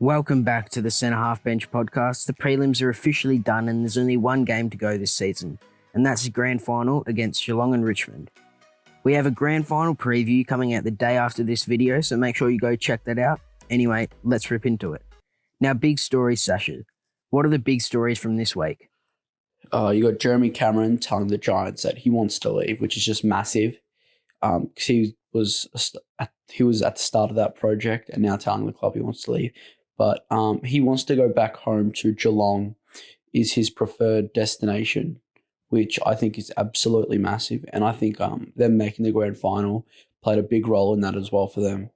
Welcome back to the Centre Half Bench podcast. The prelims are officially done and there's only one game to go this season, and that's the grand final against Geelong and Richmond. We have a grand final preview coming out the day after this video, so make sure you go check that out. Anyway, let's rip into it. Now, big stories, Sasha. What are the big stories from this week? You got Jeremy Cameron telling the Giants that he wants to leave, which is just massive. Because he was at the start of that project and now telling the club he wants to leave. But he wants to go back home to Geelong is his preferred destination, which I think is absolutely massive. And I think them making the grand final played a big role in that as well for them.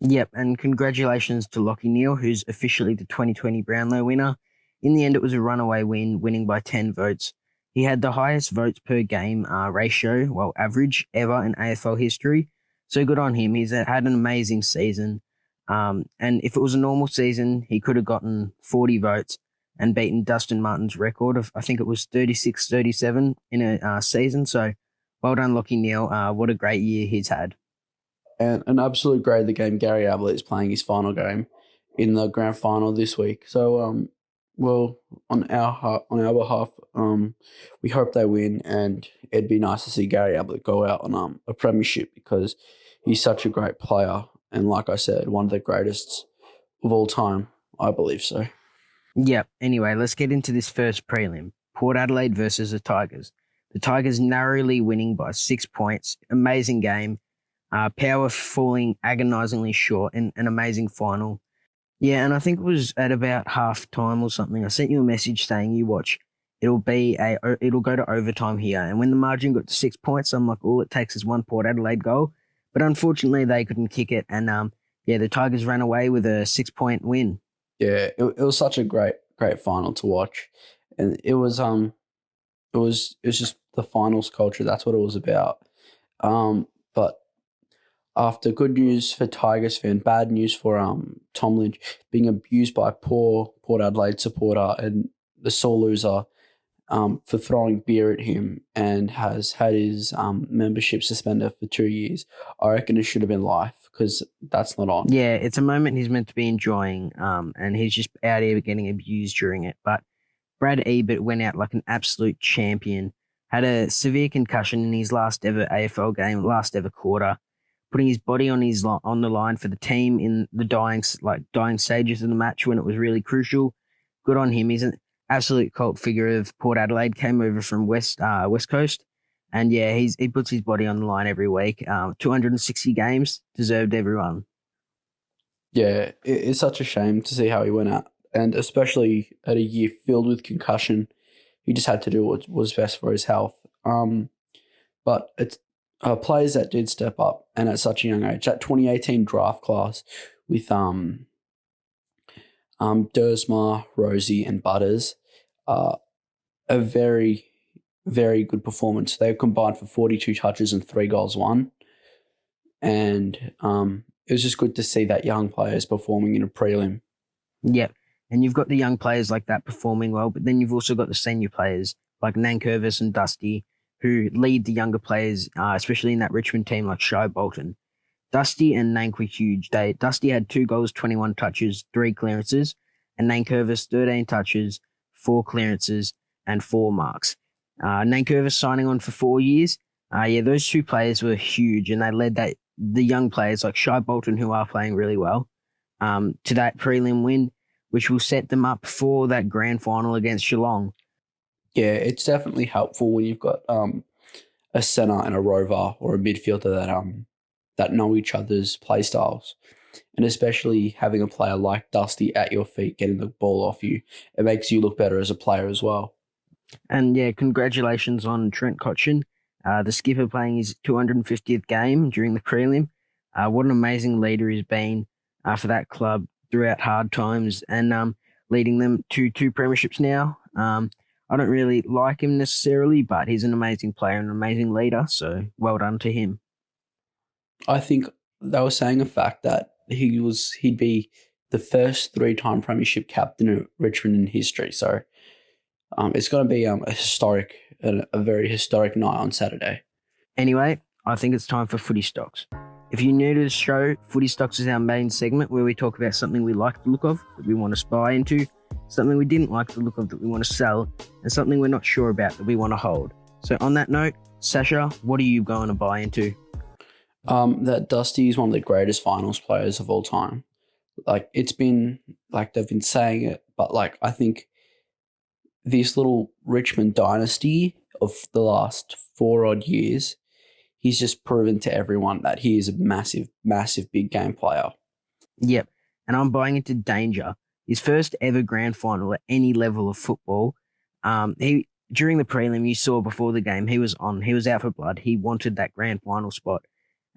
Yep, and congratulations to Lachie Neale, who's officially the 2020 Brownlow winner. In the end, it was a runaway win, winning by 10 votes. He had the highest votes per game average ever in AFL history. So good on him. He's had an amazing season. And if it was a normal season, he could have gotten 40 votes and beaten Dustin Martin's record of, I think it was 36-37 in a season. So well done, Lachie Neale. What a great year he's had. And an absolute grade of the game, Gary Ablett is playing his final game in the grand final this week. So, on our behalf, we hope they win, and it'd be nice to see Gary Ablett go out on a premiership because he's such a great player. And like I said, one of the greatest of all time, I believe so. Yep. Anyway, let's get into this first prelim. Port Adelaide versus the Tigers. The Tigers narrowly winning by 6 points. Amazing game. Power falling agonisingly short in an amazing final. Yeah, and I think it was at about half time or something. I sent you a message saying you watch. It'll go to overtime here. And when the margin got to 6 points, I'm like, all it takes is one Port Adelaide goal. But unfortunately, they couldn't kick it, and the Tigers ran away with a 6-point win. Yeah, it was such a great final to watch, and it was just the finals culture. That's what it was about. But after good news for Tigers fan, bad news for Tom Lynch being abused by a poor Port Adelaide supporter and the sore loser. For throwing beer at him and has had his membership suspended for 2 years. I reckon it should have been life because that's not on. Yeah, it's a moment he's meant to be enjoying, and he's just out here getting abused during it. But Brad Ebert went out like an absolute champion, had a severe concussion in his last ever AFL game, last ever quarter, putting his body on the line for the team in the dying stages of the match when it was really crucial. Good on him. He's an absolute cult figure of Port Adelaide, came over from West Coast. And yeah, he puts his body on the line every week. 260 games, deserved everyone. Yeah, it's such a shame to see how he went out. And especially at a year filled with concussion, he just had to do what was best for his health. But it's players that did step up and at such a young age. That 2018 draft class with Dersma, Rosie and Butters, a very, very good performance. They combined for 42 touches and 3 goals won. And it was just good to see that young players performing in a prelim. Yeah, and you've got the young players like that performing well, but then you've also got the senior players like Nankervis and Dusty who lead the younger players, especially in that Richmond team like Shai Bolton. Dusty and Nank were huge. Dusty had 2 goals, 21 touches, 3 clearances, and Nankervis 13 touches, 4 clearances, and 4 marks. Nankervis signing on for 4 years. Those 2 players were huge, and they led the young players like Shai Bolton, who are playing really well, to that prelim win, which will set them up for that grand final against Geelong. Yeah, it's definitely helpful when you've got a centre and a rover or a midfielder that know each other's play styles. And especially having a player like Dusty at your feet, getting the ball off you, it makes you look better as a player as well. And yeah, congratulations on Trent Cotchin, the skipper playing his 250th game during the prelim. What an amazing leader he's been for that club throughout hard times and leading them to 2 premierships now. I don't really like him necessarily, but he's an amazing player and an amazing leader, so well done to him. I think they were saying a fact that he'd be the first 3-time premiership captain of Richmond in history. So it's going to be a very historic night on Saturday. Anyway, I think it's time for Footy Stocks. If you're new to the show, Footy Stocks is our main segment where we talk about something we like the look of that we want to buy into, something we didn't like the look of that we want to sell, and something we're not sure about that we want to hold. So on that note, Sasha, what are you going to buy into? That Dusty is one of the greatest finals players of all time. Like, it's been, like, they've been saying it, but, like, I think this little Richmond dynasty of the last 4 odd years, he's just proven to everyone that he is a massive, massive big game player. Yep, and I'm buying into Danger. His first ever grand final at any level of football. He during the prelim, you saw before the game, he was out for blood. He wanted that grand final spot,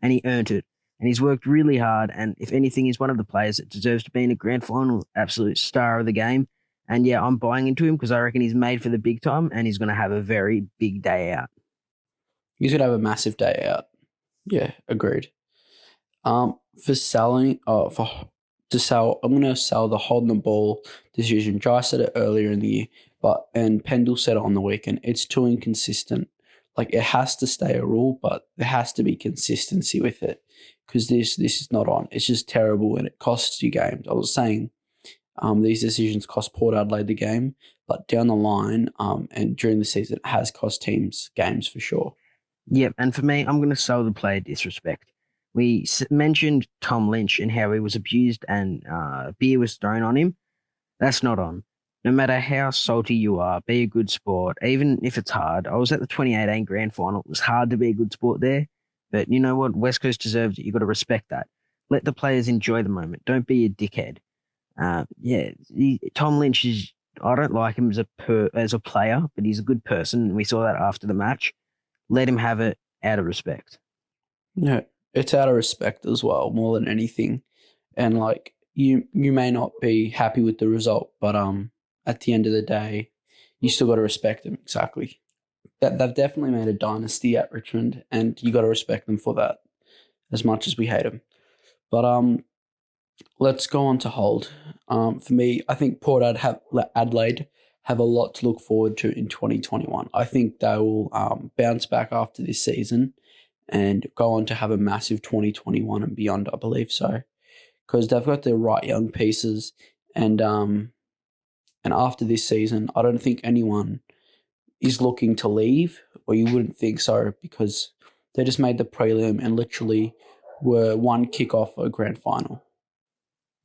and he earned it. And he's worked really hard. And if anything, he's one of the players that deserves to be in a grand final, absolute star of the game. And yeah, I'm buying into him because I reckon he's made for the big time, and he's going to have a very big day out. He's going to have a massive day out. Yeah, agreed. For selling, to sell, I'm going to sell the holding the ball decision. Jai said it earlier in the year, and Pendle said it on the weekend. It's too inconsistent. Like, it has to stay a rule, but there has to be consistency with it because this is not on. It's just terrible and it costs you games. I was saying these decisions cost Port Adelaide the game, but down the line and during the season, it has cost teams games for sure. Yep, and for me, I'm going to sell the player disrespect. We mentioned Tom Lynch and how he was abused and beer was thrown on him. That's not on. No matter how salty you are, be a good sport, even if it's hard. I was at the 2018 grand final. It was hard to be a good sport there. But you know what? West Coast deserves it. You've got to respect that. Let the players enjoy the moment. Don't be a dickhead. Tom Lynch is, I don't like him as a player, but he's a good person. And we saw that after the match. Let him have it out of respect. Yeah, it's out of respect as well, more than anything. And like you may not be happy with the result, but at the end of the day, you still got to respect them. Exactly. That they've definitely made a dynasty at Richmond, and you got to respect them for that, as much as we hate them. But let's go on to hold. For me, I think Port Adelaide have a lot to look forward to in 2021. I think they will bounce back after this season and go on to have a massive 2021 and beyond, I believe so. Because they've got the right young pieces, and after this season, I don't think anyone is looking to leave, or you wouldn't think so, because they just made the prelim and literally were one kick off a grand final.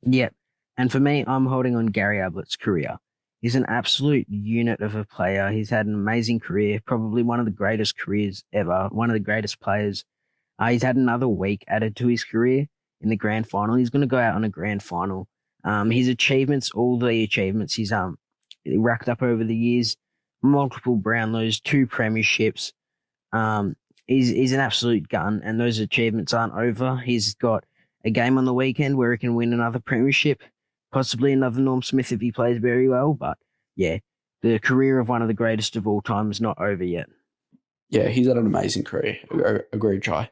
Yep. And for me, I'm holding on Gary Ablett's career. He's an absolute unit of a player. He's had an amazing career, probably one of the greatest careers ever, one of the greatest players. He's had another week added to his career in the grand final. He's going to go out on a grand final. His achievements, all the achievements he's racked up over the years, multiple Brownlows, 2 premierships. He's an absolute gun, and those achievements aren't over. He's got a game on the weekend where he can win another premiership, possibly another Norm Smith if he plays very well. But yeah, the career of one of the greatest of all time is not over yet. Yeah, he's had an amazing career. Agreed, Jai.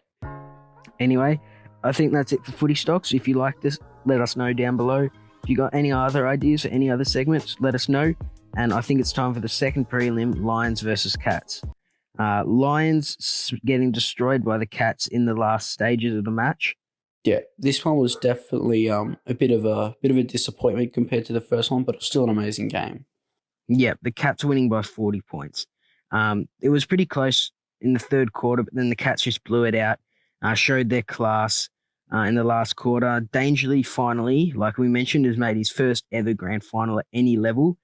Anyway, I think that's it for Footy Stocks. If you like this, let us know down below. If you got any other ideas for any other segments, let us know. And I think it's time for the second prelim, Lions versus Cats. Lions getting destroyed by the Cats in the last stages of the match. Yeah, this one was definitely a bit of a disappointment compared to the first one, but it was still an amazing game. Yeah, the Cats winning by 40 points. It was pretty close in the third quarter, but then the Cats just blew it out, showed their class in the last quarter. Dangerly, finally, like we mentioned, has made his first ever grand final at any level.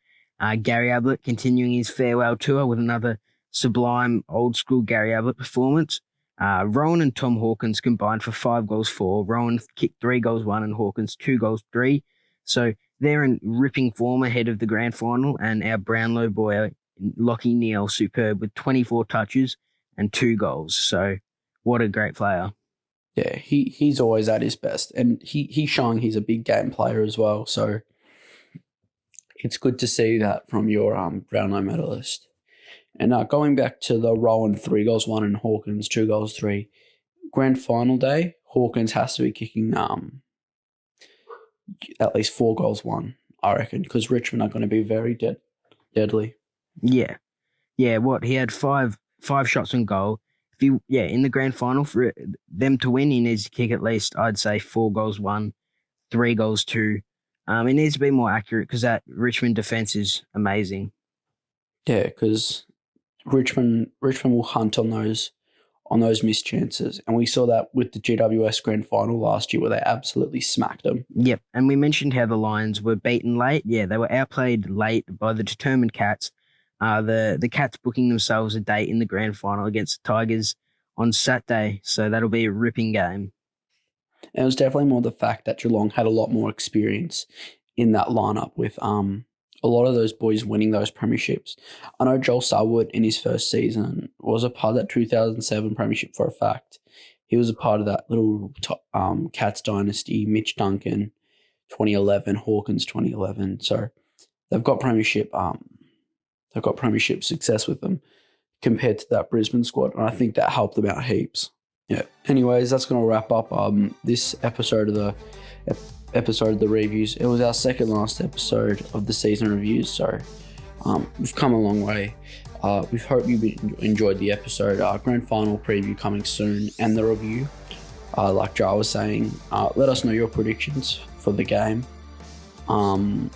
Gary Ablett continuing his farewell tour with another sublime old school Gary Ablett performance. Rowan and Tom Hawkins combined for 5 goals 4. Rowan kicked 3 goals 1 and Hawkins 2 goals 3. So they're in ripping form ahead of the grand final, and our Brownlow boy, Lockie Neal, superb with 24 touches and 2 goals. So what a great player. Yeah, he's always at his best, and he's showing he's a big game player as well. So it's good to see that from your Brownlow medalist. And going back to the Rowan 3 goals 1 and Hawkins 2 goals 3, grand final day, Hawkins has to be kicking at least 4 goals 1, I reckon, because Richmond are going to be very deadly. Yeah. What he had five shots on goal, in the grand final, for them to win, he needs to kick at least, I'd say, 4 goals 1, 3 goals 2. He needs to be more accurate because that Richmond defense is amazing. Yeah, because Richmond will hunt on those missed chances, and we saw that with the GWS grand final last year where they absolutely smacked them. Yep, and we mentioned how the Lions were beaten late. Yeah, they were outplayed late by the determined Cats. The Cats booking themselves a date in the grand final against the Tigers on Saturday, so that'll be a ripping game. And it was definitely more the fact that Geelong had a lot more experience in that lineup with a lot of those boys winning those premierships. I know Joel Selwood in his first season was a part of that 2007 premiership for a fact. He was a part of that little Cats dynasty, Mitch Duncan, 2011, Hawkins 2011. So they've got premiership success with them compared to that Brisbane squad, and I think that helped them out heaps. Yeah. Anyways, that's going to wrap up this episode of the reviews. It was our second last episode of the season reviews, so we've come a long way. We hope you enjoyed the episode. Grand final preview coming soon, and the review. Like Jar was saying, let us know your predictions for the game. And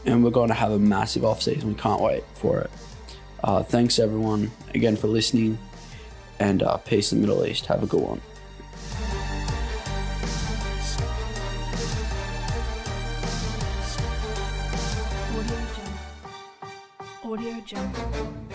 we're going to have a massive off-season. We can't wait for it. Thanks everyone again for listening, and peace in the Middle East. Have a good one. Audio Jungle.